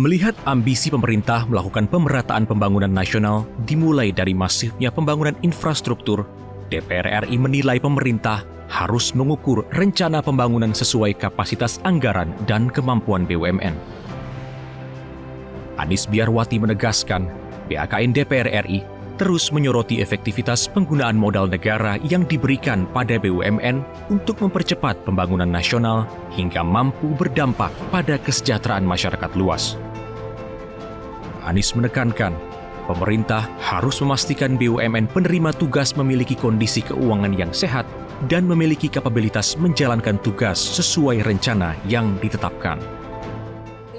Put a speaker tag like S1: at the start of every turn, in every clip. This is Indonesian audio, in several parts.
S1: Melihat ambisi pemerintah melakukan pemerataan pembangunan nasional dimulai dari masifnya pembangunan infrastruktur, DPR RI menilai pemerintah harus mengukur rencana pembangunan sesuai kapasitas anggaran dan kemampuan BUMN. Anies Biarwati menegaskan, BAKN DPR RI terus menyoroti efektivitas penggunaan modal negara yang diberikan pada BUMN untuk mempercepat pembangunan nasional hingga mampu berdampak pada kesejahteraan masyarakat luas. Anies menekankan, pemerintah harus memastikan BUMN penerima tugas memiliki kondisi keuangan yang sehat dan memiliki kapabilitas menjalankan tugas sesuai rencana yang ditetapkan.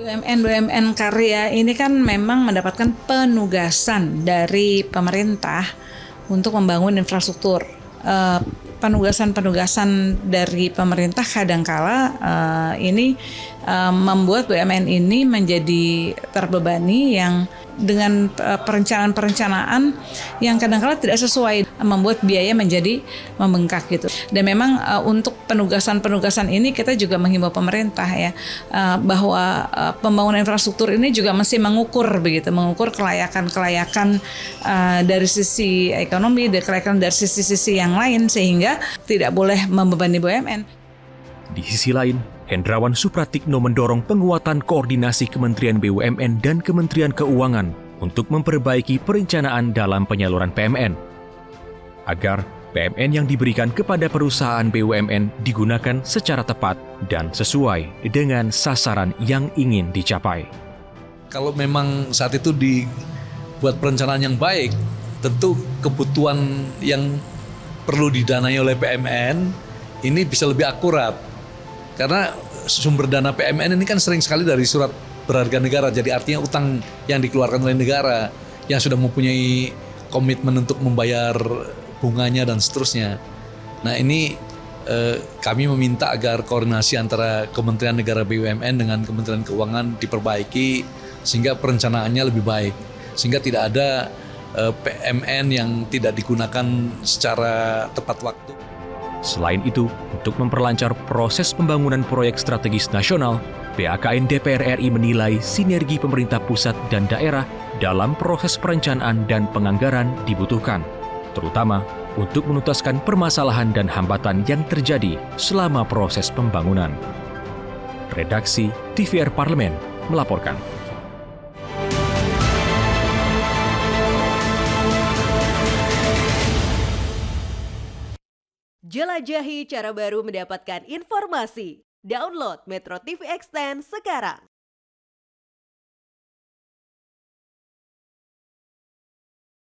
S2: BUMN karya ini kan memang mendapatkan penugasan dari pemerintah untuk membangun infrastruktur. Penugasan dari pemerintah kadangkala ini membuat BUMN ini menjadi terbebani yang dengan perencanaan yang kadangkala tidak sesuai, membuat biaya menjadi membengkak gitu. Dan memang untuk penugasan ini kita juga menghimbau pemerintah ya bahwa pembangunan infrastruktur ini juga mesti mengukur kelayakan dari sisi ekonomi, kelayakan dari sisi yang lain sehingga tidak boleh membebani BUMN.
S1: Di sisi lain, Hendrawan Supratikno mendorong penguatan koordinasi Kementerian BUMN dan Kementerian Keuangan untuk memperbaiki perencanaan dalam penyaluran PMN, agar PMN yang diberikan kepada perusahaan BUMN digunakan secara tepat dan sesuai dengan sasaran yang ingin dicapai.
S3: Kalau memang saat itu dibuat perencanaan yang baik, tentu kebutuhan yang perlu didanai oleh PMN ini bisa lebih akurat. Karena sumber dana PMN ini kan sering sekali dari surat berharga negara, jadi artinya utang yang dikeluarkan oleh negara yang sudah mempunyai komitmen untuk membayar bunganya dan seterusnya. Nah ini kami meminta agar koordinasi antara Kementerian Negara BUMN dengan Kementerian Keuangan diperbaiki sehingga perencanaannya lebih baik, sehingga tidak ada PMN yang tidak digunakan secara tepat waktu.
S1: Selain itu, untuk memperlancar proses pembangunan proyek strategis nasional, BAKN DPR RI menilai sinergi pemerintah pusat dan daerah dalam proses perencanaan dan penganggaran dibutuhkan, terutama untuk menuntaskan permasalahan dan hambatan yang terjadi selama proses pembangunan. Redaksi TVR Parlemen melaporkan.
S4: Jelajahi cara baru mendapatkan informasi. Download Metro TV Extend sekarang.